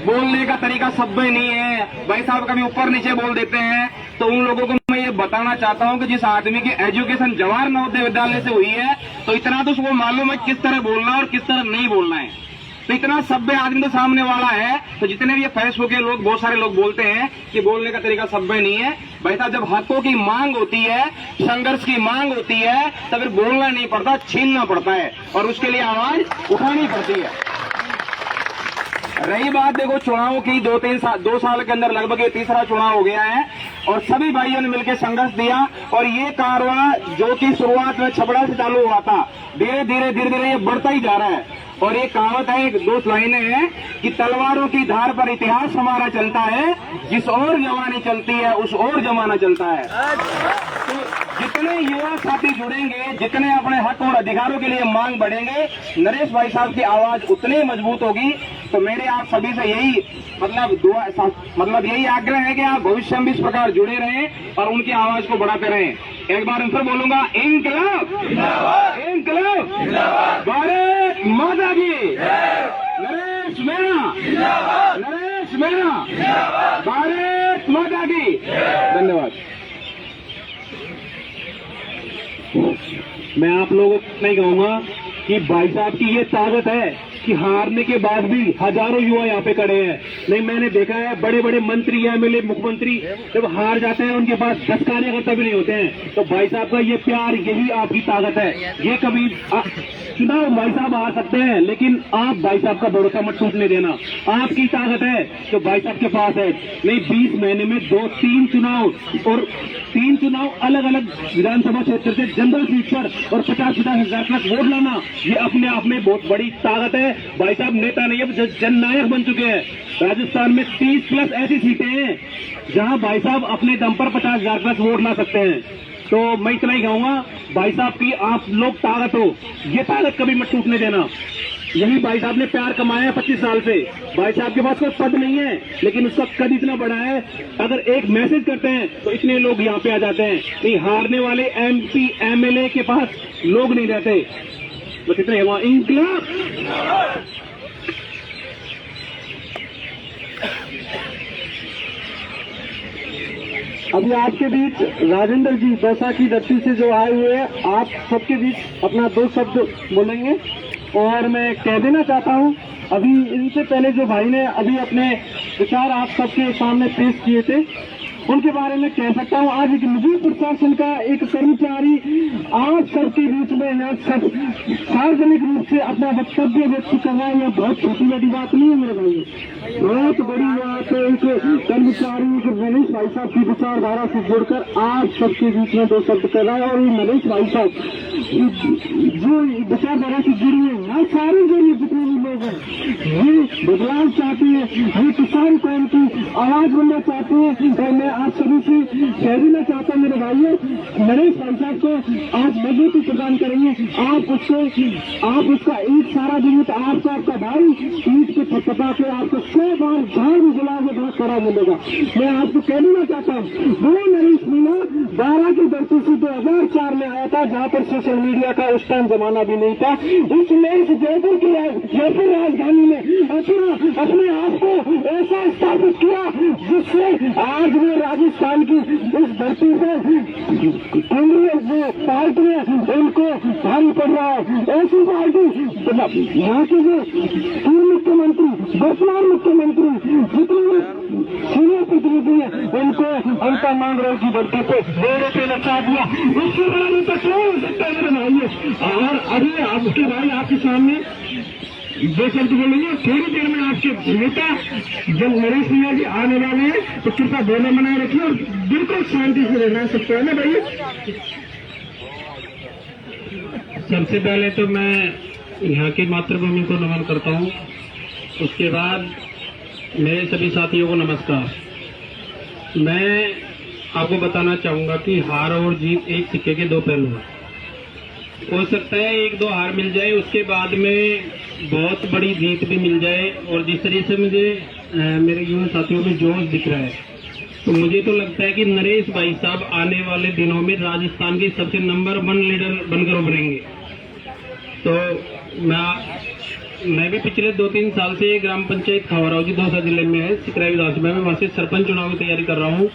बोलने का तरीका सभ्य नहीं है। भाई साहब कभी ऊपर नीचे बोल देते हैं। तो उन लोगों को मैं ये बताना चाहता हूं कि जिस आदमी की एजुकेशन जवाहर नवोदय विद्यालय से हुई है तो इतना तो उसको मालूम है किस तरह बोलना और किस तरह नहीं बोलना है। तो इतना सभ्य आदमी तो सामने वाला है। तो जितने भी ये फेसबुक के लोग, बहुत सारे लोग बोलते हैं कि बोलने का तरीका सभ्य नहीं है। भाई साहब जब हकों की मांग होती है, संघर्ष की मांग होती है, तो फिर बोलना नहीं पड़ता, छीनना पड़ता है और उसके लिए आवाज उठानी पड़ती है। रही बात देखो चुनाव की, 2 साल के अंदर लगभग ये तीसरा चुनाव हो गया है और सभी भाइयों ने मिलकर संघर्ष दिया और ये कारवां जो कि शुरुआत में छपड़ा से चालू हुआ था, धीरे धीरे ये बढ़ता ही जा रहा है। और ये कहावत है, 2 लाइनें हैं कि तलवारों की धार पर इतिहास हमारा चलता है, जिस ओर जवानी चलती है उस ओर जमाना चलता है। तो जितने युवा साथी जुड़ेंगे, जितने अपने हक और अधिकारों के लिए मांग बढ़ेंगे, नरेश भाई साहब की आवाज उतनी मजबूत होगी। तो मेरे आप सभी से यही मतलब यही आग्रह है कि आप भविष्य में भी इस प्रकार जुड़े रहें और उनकी आवाज को बढ़ाते रहें। एक बार फिर बोलूंगा, इंकलाब इंकलाब, भारत माता की, नरेश मेहरा, भारत माता की। धन्यवाद। मैं आप लोगों को नहीं कहूंगा कि भाई साहब की ये ताकत है कि हारने के बाद भी हजारों युवा यहाँ पे खड़े हैं। नहीं, मैंने देखा है बड़े बड़े मंत्री, एमएलए, मुख्यमंत्री जब हार जाते हैं उनके पास 10 कार्यकर्ता भी नहीं होते हैं। तो भाई साहब का ये प्यार, यही आपकी ताकत है। ये कभी चुनाव भाई साहब हार सकते हैं, लेकिन आप भाई साहब का भरोसा मत टूटने देना। आपकी ताकत है जो भाई साहब के पास है। नहीं, 20 महीने में 2-3 चुनाव और 3 चुनाव अलग अलग विधानसभा क्षेत्र से जनरल सीट पर और 50-50 हजार तक वोट लाना, ये अपने आप में बहुत बड़ी ताकत है। भाई साहब नेता नहीं, अब जननायक बन चुके हैं। राजस्थान में 30+ ऐसी सीटें हैं जहां भाई साहब अपने दम पर 50,000 प्लस वोट ला सकते हैं। तो मैं इतना ही कहूंगा, भाई साहब की आप लोग ताकत हो, ये ताकत कभी मत टूटने देना। यही भाई साहब ने प्यार कमाया है 25 साल से। भाई साहब के पास कोई पद नहीं है, लेकिन उसका कद इतना बड़ा है, अगर एक मैसेज करते हैं तो इतने लोग यहाँ पे आ जाते हैं। नहीं, हारने वाले MP MLA के पास लोग नहीं रहते। बस इतना ही हुआ। इंकलाब। अभी आपके बीच राजेंद्र जी दौसा की धरती से जो आए हुए हैं, आप सबके बीच अपना 2 शब्द बोलेंगे। और मैं कह देना चाहता हूं, अभी इनसे पहले जो भाई ने अभी अपने विचार आप सबके सामने पेश किए थे, उनके बारे में कह सकता हूं, आज एक निजी प्रशासन का एक कर्मचारी आप सबके बीच में यहाँ सार्वजनिक रूप से अपना वक्तव्य व्यक्त कर रहा है। यह बहुत छोटी बड़ी बात नहीं है मेरे भाई, बहुत बड़ी बात है। एक कर्मचारी नरेश भाई साहब की विचारधारा से जुड़कर आप सबके बीच में 2 शब्द कर रहा है। और ये नरेश भाई साहब जो विचारधारा से जुड़ी है, ना सारे जरिए जितने भी लोग हैं, ये बदलाव चाहते हैं, ये किसान कौम की आवाज बनना चाहते हैं। और मैं आप सभी से कह देना चाहता हूँ मेरे भाइयों, नरेश भाई साहब को आज मजबूती प्रदान करेंगे। आप उसका एक सारा दिन तो आपका भाई ईट के थपथपा के आपको 100 बार झाड़ भी जला के बहुत खराब मिलेगा। मैं आपको कह देना चाहता हूँ, वो नरेश मीणा 12 की धरती से 2004 में आया था, जहाँ पर सोशल मीडिया का उस टाइम जमाना भी नहीं था। उसने इस जयपुर राजधानी में अपने आप को ऐसा स्थापित किया जिससे आज वो राजस्थान की इस धरती पर कांग्रेस पार्टी में उनको भारी पड़ रहा है। ऐसी पार्टी यहाँ के जो पूर्व मुख्यमंत्री, वर्तमान मुख्यमंत्री, जितने सीनियर प्रतिनिधि हैं, उनको अंतर मांग रहे की धरती पे मेरे पे नचा दिया। इसके बारे में तो क्या हो सकता है मेरे भाई। और अभी आपके भाई आपके सामने 2 शब्द बोलेंगे। थोड़ी देर में आपके नेता जब नरेश मीणा जी आने वाले हैं तो कृपया बोलना बनाए रखिए और बिल्कुल शांति से रहना सकते हैं ना भैया। सबसे पहले तो मैं यहाँ की मातृभूमि को नमन करता हूँ, उसके बाद मेरे सभी साथियों को नमस्कार। मैं आपको बताना चाहूंगा कि हार और जीत एक सिक्के के 2 पहलू हैं। हो सकता है 1-2 हार मिल जाए, उसके बाद में बहुत बड़ी जीत भी मिल जाए। और जिस तरीके से मुझे मेरे युवा साथियों में जोश दिख रहा है, तो मुझे तो लगता है कि नरेश भाई साहब आने वाले दिनों में राजस्थान के सबसे नंबर 1 लीडर बनकर उभरेंगे। तो मैं मैं भी पिछले 2-3 साल से ग्राम पंचायत खवाराव जी दौसा जिले में है, सिकराई विधानसभा में, वहाँ से सरपंच चुनाव की तैयारी कर रहा हूँ।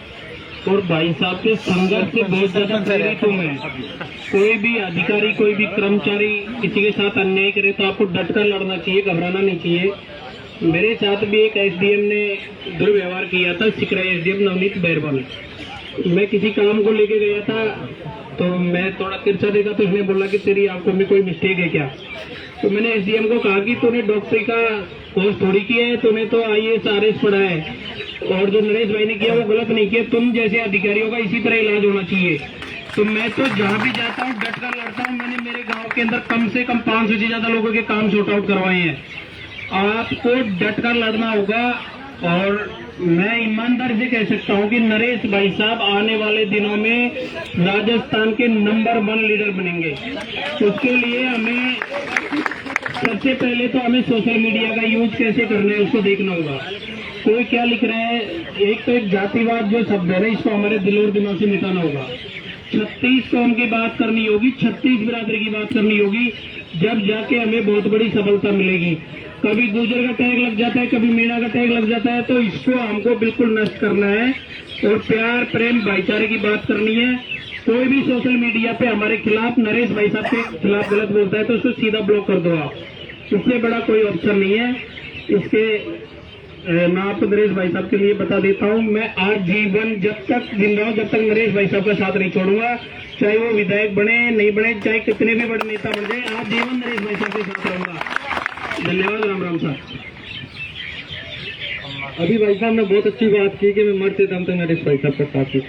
और भाई साहब के संघर्ष से बहुत ज्यादा प्रेरित हूँ मैं। कोई भी अधिकारी, कोई भी कर्मचारी किसी के साथ अन्याय करे तो आपको डटकर लड़ना चाहिए, घबराना नहीं चाहिए। मेरे साथ भी एक एसडीएम ने दुर्व्यवहार किया था, सिकराई एसडीएम नवनीत बैरवा। मैं किसी काम को लेके गया था तो मैं थोड़ा तिरछा देखा तो उसने बोला कि तेरी आपको में कोई मिस्टेक है क्या। तो मैंने एसडीएम को कहा कि तूने डॉक्टरी का कोर्स थोड़ी किया है, तूने तो IAS RS पढ़ा है, और जो नरेश भाई ने किया वो गलत नहीं किया। तुम जैसे अधिकारियों का इसी तरह इलाज होना चाहिए। तो मैं तो जहाँ भी जाता हूँ डट कर लड़ता हूँ। मैंने मेरे गांव के अंदर कम से कम 500 से ज्यादा लोगों के काम सॉर्ट आउट करवाए हैं। आपको डट कर लड़ना होगा। और मैं ईमानदारी से कह सकता हूँ कि नरेश भाई साहब आने वाले दिनों में राजस्थान के नंबर 1 लीडर बनेंगे। उसके लिए हमें सबसे पहले तो हमें सोशल मीडिया का यूज कैसे करना है उसको देखना होगा। कोई क्या लिख रहा है, एक तो एक जातिवाद जो शब्द है इसको हमारे दिल और दिमाग से मिटाना होगा। 36 कौम की बात करनी होगी, 36 बिरादरी की बात करनी होगी, जब जाके हमें बहुत बड़ी सफलता मिलेगी। कभी गुर्जर का टैग लग जाता है, कभी मीणा का टैग लग जाता है, तो इसको हमको बिल्कुल नष्ट करना है और प्यार, प्रेम, भाईचारे की बात करनी है। कोई भी सोशल मीडिया पे हमारे खिलाफ, नरेश भाई साहब के खिलाफ गलत बोलता है तो उसको सीधा ब्लॉक कर दो आप। इससे बड़ा कोई ऑप्शन नहीं है। इसके मैं आपको नरेश भाई साहब के लिए बता देता हूं, मैं आज जीवन जब तक जिंदा हूं जब तक नरेश भाई साहब का साथ नहीं छोड़ूंगा। चाहे वो विधायक बने नहीं बने, चाहे कितने भी बड़े नेता बन जाए, आज जीवन नरेश भाई साहब के साथ रहूंगा। धन्यवाद। राम राम साहब। अभी भाई साहब ने बहुत अच्छी बात की कि मैं मरते दम तक नरेश भाई साहब का साथ थे।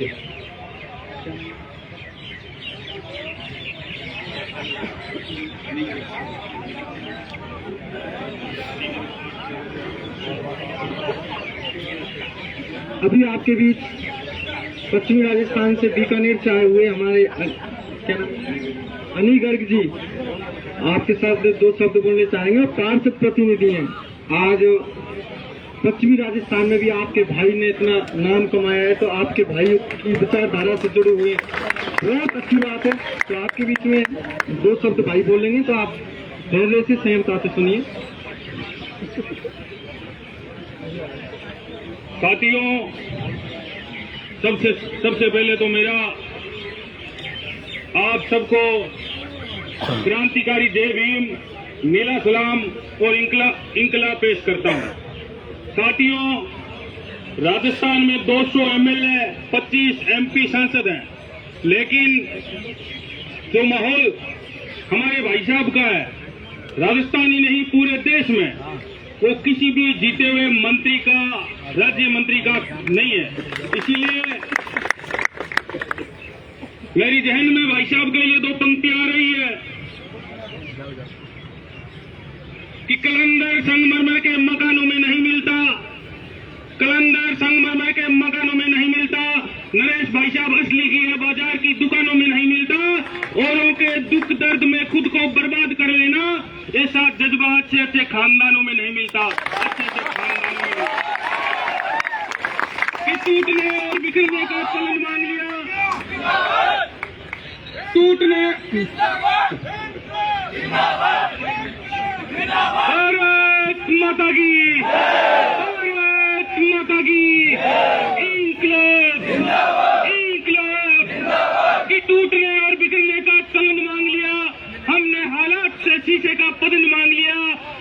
अभी आपके बीच पश्चिमी राजस्थान से बीकानेर से आए हुए हमारे क्या नाम अनिल गर्ग जी आपके साथ 2 शब्द बोलने चाहेंगे। पार्षद प्रतिनिधि हैं। आज पश्चिमी राजस्थान में भी आपके भाई ने इतना नाम कमाया है, तो आपके भाई की विचारधारा से जुड़े हुए बहुत अच्छी बात है। तो आपके बीच में 2 शब्द भाई बोलेंगे, तो आप धैर्य से संयमता से सुनिए। साथियों, सबसे पहले तो मेरा आप सबको क्रांतिकारी जय भीम, नीला सलाम और इंकलाब पेश करता हूं। साथियों, राजस्थान में 200 MLA, 25 MP सांसद हैं, लेकिन जो माहौल हमारे भाई साहब का है राजस्थान ही नहीं पूरे देश में, वो किसी भी जीते हुए मंत्री का, राज्य मंत्री का नहीं है। इसीलिए मेरी जहन में भाई साहब के लिए 2 पंक्ति आ रही है कि कलंदर संगमरमर के मकानों में नहीं मिलता, कलंदर संगमरमर के मकानों में नहीं मिलता, नरेश भाई साहब असली की है बाजार की दुकानों में नहीं मिलता। औरों के दुख दर्द में खुद को बर्बाद कर लेना, ऐसा जज्बा अच्छे अच्छे खानदानों में नहीं मिलता। अच्छे अच्छे खानदानों में कि टूटने और बिखरने का चलन मांग लिया, टूटने भारत माता की, भारत माता की, इंकलाब, इंकलाब की टूटने और बिखरने का चलन मांग लिया। हमने हालात से शीशे का पतन मांग लिया।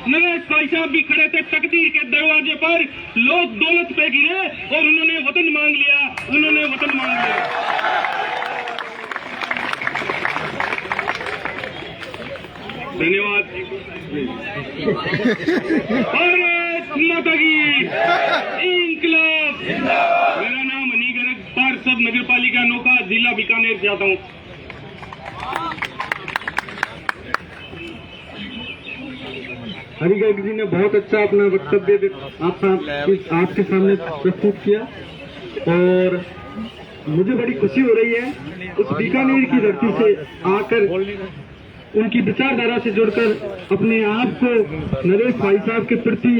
नरेश भाई साहब भी खड़े थे तकदीर के दरवाजे पर, लोग दौलत पे गिरे और उन्होंने वतन मांग लिया, उन्होंने वतन मांग लिया। धन्यवाद। भारत माता की, इंकलाब। मेरा नाम अनिल गर्ग, पार्षद नगर पालिका नौका, जिला बीकानेर से आता हूँ। हरि गर्ग जी ने बहुत अच्छा अपना वक्तव्य आपके सामने प्रस्तुत किया और मुझे बड़ी खुशी हो रही है उस बीकानेर की धरती से आकर, उनकी विचारधारा से जुड़कर अपने आप को नरेश भाई साहब के प्रति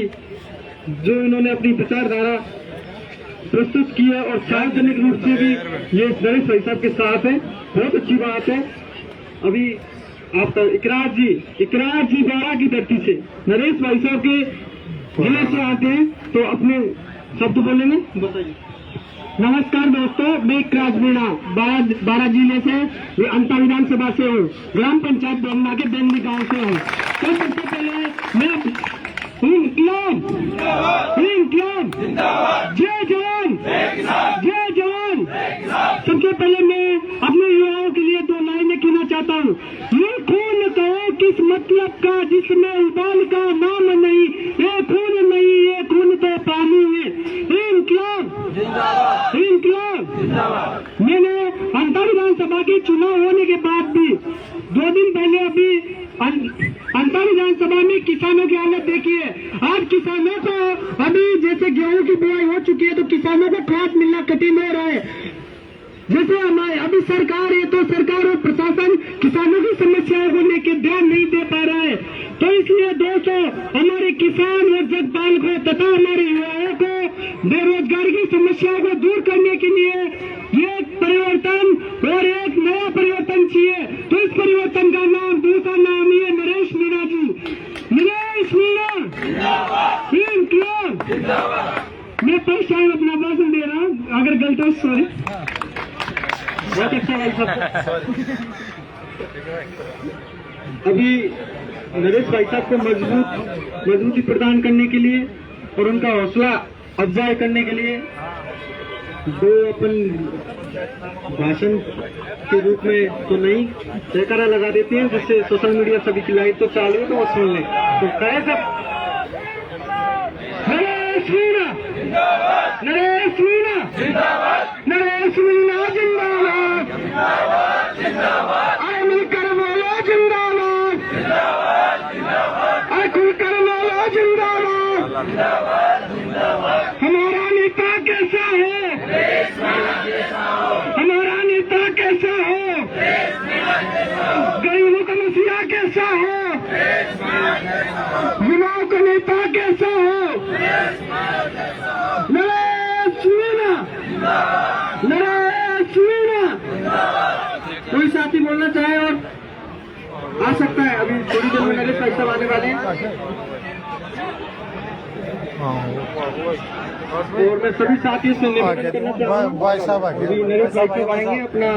जो इन्होंने अपनी विचारधारा प्रस्तुत की है और सार्वजनिक रूप से भी ये नरेश भाई साहब के साथ है, बहुत अच्छी बात है। अभी आपका इकरार जी बारा की धरती से नरेश भाई साहब के जिले से आते हैं, तो अपने शब्द बोलेंगे। बताइए। नमस्कार दोस्तों, मैं इकरार मीणा बारा जिले से अंता विधानसभा से हूँ, ग्राम पंचायत बेलना के बेलनी गांव से हूँ। तो सबसे पहले मैं जय जवान जय जवान। सबसे पहले मैं अपने युवाओं के लिए 2 लाइनें कहना चाहता हूँ। ये खून कहो किस मतलब का जिसमें उबाल का नाम नहीं, ये खून नहीं, ये खून तो पानी है। इंकलाब। मैंने अंतर विधानसभा के चुनाव होने के बाद भी 2 दिन पहले अभी अंतर विधानसभा में किसानों की हालत देखिए। आज किसानों को अभी जैसे गेहूं की बुआई हो चुकी है तो किसानों को खाद मिलना कठिन हो रहा है। जैसे हमारे अभी सरकार है तो सरकार और प्रशासन किसानों की समस्याओं को लेकर ध्यान नहीं दे पा रहा है। तो इसलिए दोस्तों, हमारे किसान और जगपाल को तथा हमारे युवाओं को बेरोजगारी की समस्याओं को दूर करने के लिए ये परिवर्तन और एक नया परिवर्तन चाहिए। तो इस परिवर्तन का नाम, दूसरा नाम ये नरेश मीणा जी, नरेश मीणा इंकलाब। मैं फर्स्ट टाइम अपना भाषण दे रहा हूँ, अगर गलत हो सॉरी। बहुत अच्छा भाई साहब। अभी नरेश भाई साहब को मजबूती प्रदान करने के लिए और उनका हौसला अफजाई करने के लिए 2 अपन भाषण के रूप में तो नहीं जयकारा लगा देते हैं, जिससे सोशल मीडिया सभी की लाइव तो चालू है तो वो सुन लें। तो कहे सब नरेश मीणा नरेश मीणा नरेश मीणा जिंदाबाद। आए मिलकर बोलो जिंदाबाद, आए खुलकर बोलो जिंदाबाद। हमारा नेता कैसा है, हमारा नेता कैसा हो, गरीबों का मसीहा कैसा हो, युवाओं का नेता कैसा हो। नरेश मीणा नरेश मीणा। कोई साथी बोलना चाहे और आ सकता है, अभी थोड़ी देर में नरेश भाई साहब आने वाले हैं। और मैं सभी साथियों से निवेदन करना चाहूँगा, अभी नरेश भाई साहब आएंगे अपना